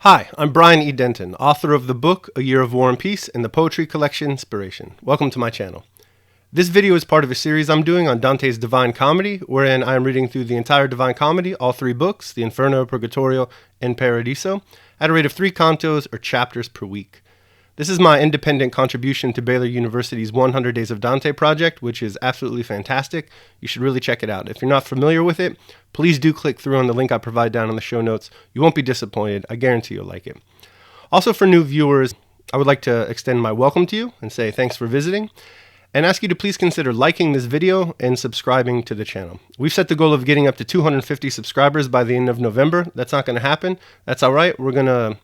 Hi, I'm Brian E. Denton, author of the book A Year of War and Peace and the poetry collection Inspiration. Welcome to my channel. This video is part of a series I'm doing on Dante's Divine Comedy, wherein I am reading through the entire Divine Comedy, all three books, the Inferno, Purgatorio, and Paradiso, at a rate of 3 cantos or chapters per week. This is my independent contribution to Baylor University's 100 Days of Dante Project, which is absolutely fantastic. You should really check it out. If you're not familiar with it, please do click through on the link I provide down in the show notes. You won't be disappointed. I guarantee you'll like it. Also, for new viewers, I would like to extend my welcome to you and say thanks for visiting, and ask you to please consider liking this video and subscribing to the channel. We've set the goal of getting up to 250 subscribers by the end of November. That's not going to happen. That's all right. We're going to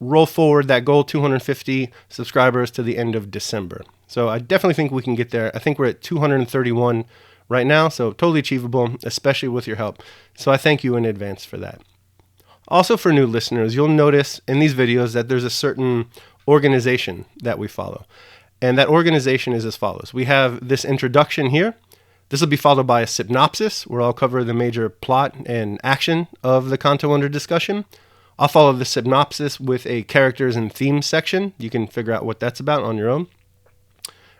roll forward that goal, 250 subscribers, to the end of December. So I definitely think we can get there. I think we're at 231 right now, so totally achievable, especially with your help. So I thank you in advance for that. Also, for new listeners, you'll notice in these videos that there's a certain organization that we follow. And that organization is as follows. We have this introduction here. This will be followed by a synopsis, where I'll cover the major plot and action of the canto under discussion. I'll follow the synopsis with a characters and themes section. You can figure out what that's about on your own.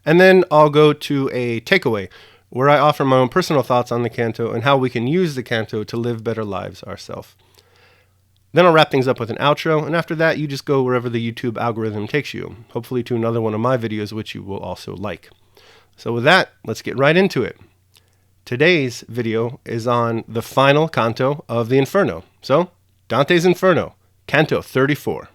And then I'll go to a takeaway, where I offer my own personal thoughts on the canto and how we can use the canto to live better lives ourselves. Then I'll wrap things up with an outro, and after that, you just go wherever the YouTube algorithm takes you, hopefully to another one of my videos, which you will also like. So with that, let's get right into it. Today's video is on the final canto of the Inferno. So, Dante's Inferno, Canto 34.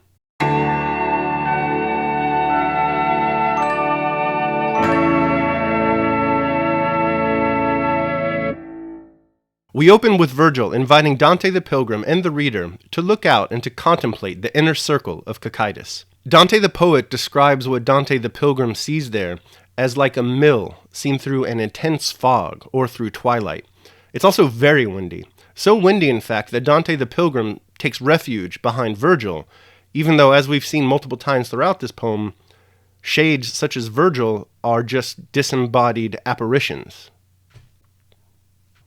We open with Virgil inviting Dante the Pilgrim and the reader to look out and to contemplate the inner circle of Cocytus. Dante the poet describes what Dante the Pilgrim sees there as like a mill seen through an intense fog or through twilight. It's also very windy. So windy, in fact, that Dante the Pilgrim takes refuge behind Virgil, even though, as we've seen multiple times throughout this poem, shades such as Virgil are just disembodied apparitions.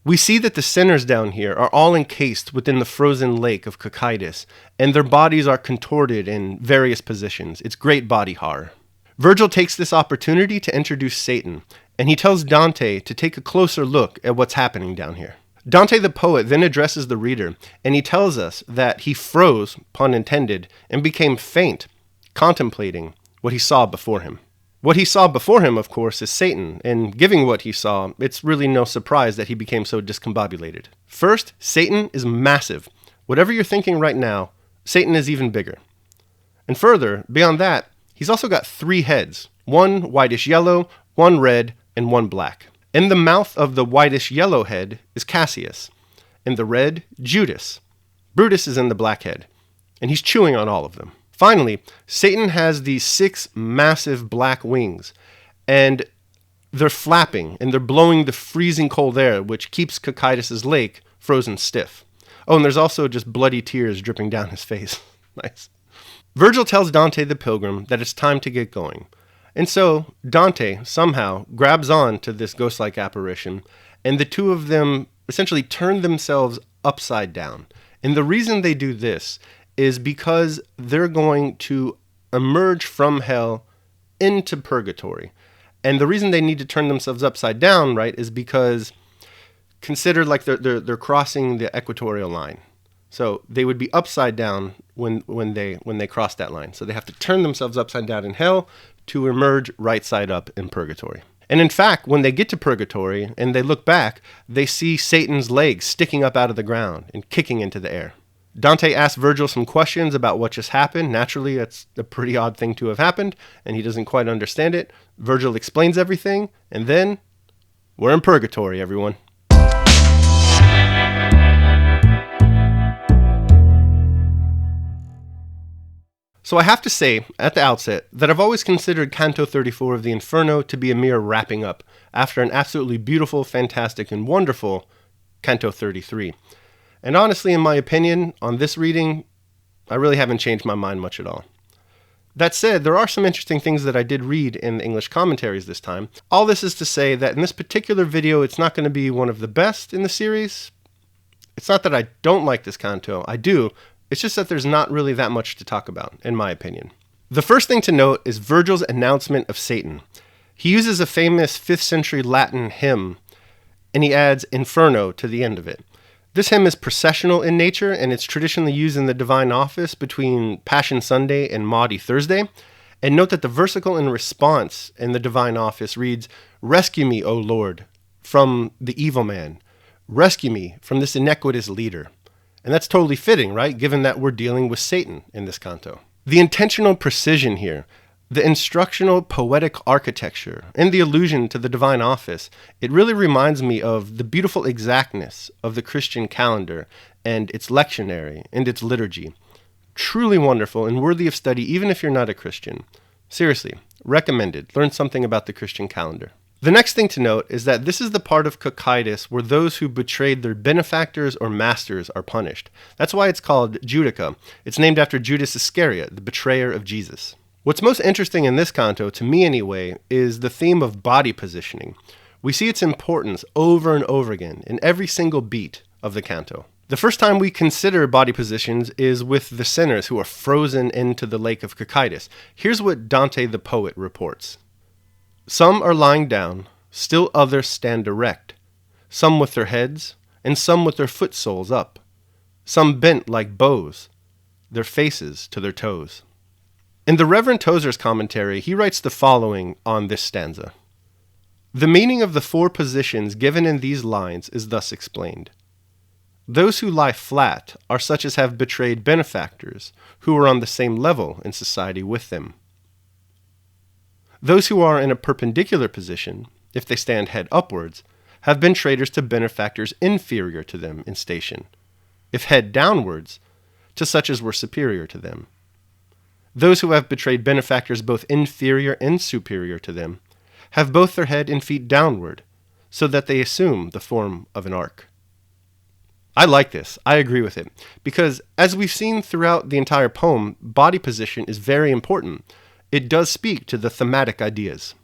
We see that the sinners down here are all encased within the frozen lake of Cocytus, and their bodies are contorted in various positions. It's great body horror. Virgil takes this opportunity to introduce Satan, and he tells Dante to take a closer look at what's happening down here. Dante the poet then addresses the reader, and he tells us that he froze, pun intended, and became faint, contemplating what he saw before him. What he saw before him, of course, is Satan, and given what he saw, it's really no surprise that he became so discombobulated. First, Satan is massive. Whatever you're thinking right now, Satan is even bigger. And further, beyond that, he's also got 3 heads, one whitish yellow, one red, and one black. In the mouth of the whitish yellow head is Cassius. In the red, Judas. Brutus is in the black head, and he's chewing on all of them. Finally, Satan has these 6 massive black wings, and they're flapping, and they're blowing the freezing cold air, which keeps Cocytus' lake frozen stiff. Oh, and there's also just bloody tears dripping down his face. Nice. Virgil tells Dante the Pilgrim that it's time to get going. And so, Dante somehow grabs on to this ghost-like apparition, and the two of them essentially turn themselves upside down. And the reason they do this is because they're going to emerge from hell into purgatory. And the reason they need to turn themselves upside down, right, is because consider like they're crossing the equatorial line. So they would be upside down when they cross that line. So they have to turn themselves upside down in hell to emerge right side up in purgatory. And in fact, when they get to purgatory and they look back, they see Satan's legs sticking up out of the ground and kicking into the air. Dante asks Virgil some questions about what just happened. Naturally, that's a pretty odd thing to have happened, and he doesn't quite understand it. Virgil explains everything, and then we're in purgatory, everyone. So I have to say, at the outset, that I've always considered Canto 34 of the Inferno to be a mere wrapping up after an absolutely beautiful, fantastic, and wonderful Canto 33. And honestly, in my opinion, on this reading, I really haven't changed my mind much at all. That said, there are some interesting things that I did read in the English commentaries this time. All this is to say that in this particular video, it's not going to be one of the best in the series. It's not that I don't like this canto, I do, It's just that there's not really that much to talk about, in my opinion. The first thing to note is Virgil's announcement of Satan. He uses a famous 5th century Latin hymn, and he adds Inferno to the end of it. This hymn is processional in nature, and it's traditionally used in the divine office between Passion Sunday and Maundy Thursday. And note that the versicle in response in the divine office reads, "Rescue me, O Lord, from the evil man. Rescue me from this iniquitous leader." And that's totally fitting, right? Given that we're dealing with Satan in this canto. The intentional precision here, the instructional poetic architecture, and the allusion to the divine office, it really reminds me of the beautiful exactness of the Christian calendar and its lectionary and its liturgy. Truly wonderful and worthy of study even if you're not a Christian. Seriously, recommended. Learn something about the Christian calendar. The next thing to note is that this is the part of Cocytus where those who betrayed their benefactors or masters are punished. That's why it's called Judica. It's named after Judas Iscariot, the betrayer of Jesus. What's most interesting in this canto, to me anyway, is the theme of body positioning. We see its importance over and over again in every single beat of the canto. The first time we consider body positions is with the sinners who are frozen into the lake of Cocytus. Here's what Dante the poet reports. "Some are lying down, still others stand erect, some with their heads, and some with their foot soles up, some bent like bows, their faces to their toes." In the Reverend Tozer's commentary, he writes the following on this stanza. "The meaning of the 4 positions given in these lines is thus explained. Those who lie flat are such as have betrayed benefactors, who are on the same level in society with them. Those who are in a perpendicular position, if they stand head upwards, have been traitors to benefactors inferior to them in station, if head downwards, to such as were superior to them. Those who have betrayed benefactors both inferior and superior to them have both their head and feet downward, so that they assume the form of an ark." I like this. I agree with it. Because as we've seen throughout the entire poem, body position is very important. It does speak to the thematic ideas.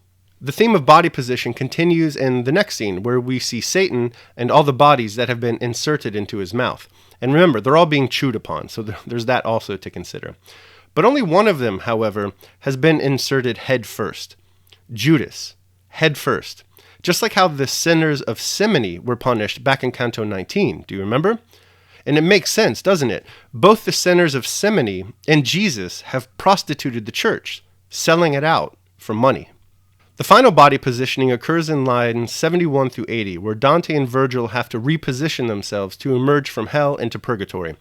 The theme of body position continues in the next scene, where we see Satan and all the bodies that have been inserted into his mouth. And remember, they're all being chewed upon, so there's that also to consider. But only one of them, however, has been inserted head first. Judas, head first. Just like how the sinners of Simony were punished back in Canto 19. Do you remember? And it makes sense, doesn't it? Both the sinners of Simony and Jesus have prostituted the church, selling it out for money. The final body positioning occurs in lines 71 through 80, where Dante and Virgil have to reposition themselves to emerge from hell into purgatory.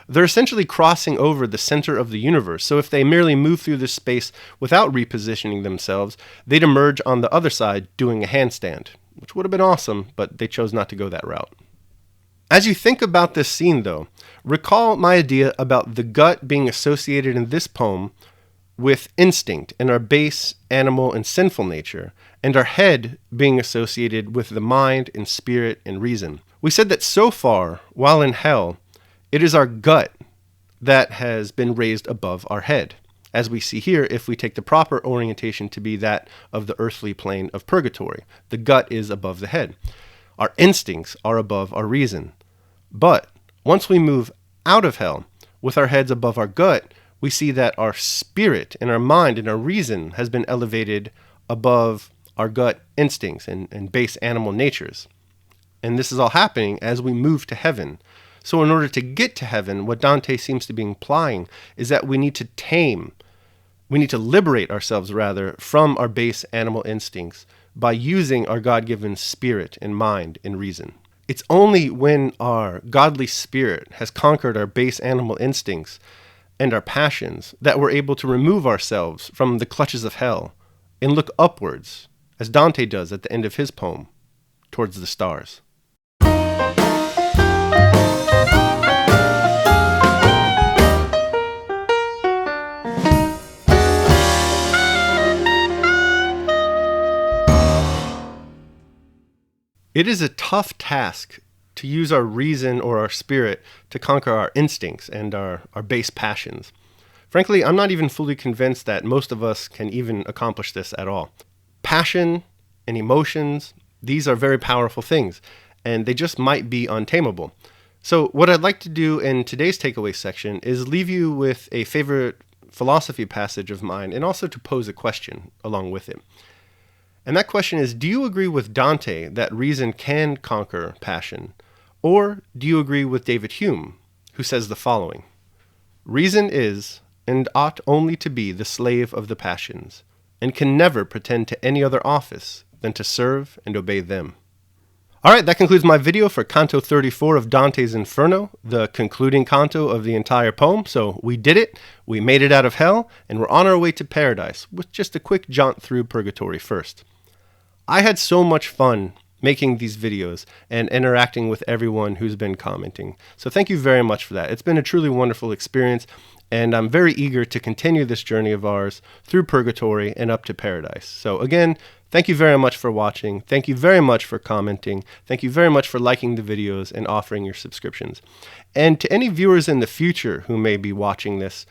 They're essentially crossing over the center of the universe, so if they merely move through this space without repositioning themselves, they'd emerge on the other side doing a handstand, which would have been awesome, but they chose not to go that route. As you think about this scene, though, recall my idea about the gut being associated in this poem with instinct and our base, animal, and sinful nature, and our head being associated with the mind and spirit and reason. We said that so far, while in hell, it is our gut that has been raised above our head, as we see here if we take the proper orientation to be that of the earthly plane of purgatory. The gut is above the head. Our instincts are above our reason. But once we move out of hell with our heads above our gut, we see that our spirit and our mind and our reason has been elevated above our gut instincts and base animal natures. And this is all happening as we move to heaven. So in order to get to heaven, what Dante seems to be implying is that we need to liberate ourselves rather from our base animal instincts by using our God-given spirit and mind and reason. It's only when our godly spirit has conquered our base animal instincts and our passions that we're able to remove ourselves from the clutches of hell and look upwards, as Dante does at the end of his poem, towards the stars. It is a tough task to use our reason or our spirit to conquer our instincts and our base passions. Frankly, I'm not even fully convinced that most of us can even accomplish this at all. Passion and emotions, these are very powerful things, and they just might be untamable. So what I'd like to do in today's takeaway section is leave you with a favorite philosophy passage of mine and also to pose a question along with it. And that question is, do you agree with Dante that reason can conquer passion? Or do you agree with David Hume, who says the following: reason is and ought only to be the slave of the passions, and can never pretend to any other office than to serve and obey them. Alright, that concludes my video for Canto 34 of Dante's Inferno, the concluding canto of the entire poem. So we did it, we made it out of hell, and we're on our way to paradise, with just a quick jaunt through purgatory first. I had so much fun making these videos and interacting with everyone who's been commenting. So thank you very much for that. It's been a truly wonderful experience, and I'm very eager to continue this journey of ours through purgatory and up to paradise. So again, thank you very much for watching. Thank you very much for commenting. Thank you very much for liking the videos and offering your subscriptions. And to any viewers in the future who may be watching this,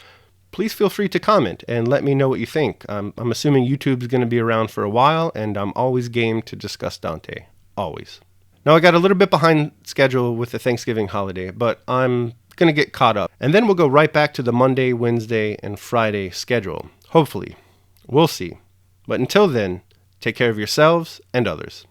please feel free to comment and let me know what you think. I'm assuming YouTube's going to be around for a while, and I'm always game to discuss Dante. Always. Now, I got a little bit behind schedule with the Thanksgiving holiday, but I'm going to get caught up. And then we'll go right back to the Monday, Wednesday, and Friday schedule. Hopefully. We'll see. But until then, take care of yourselves and others.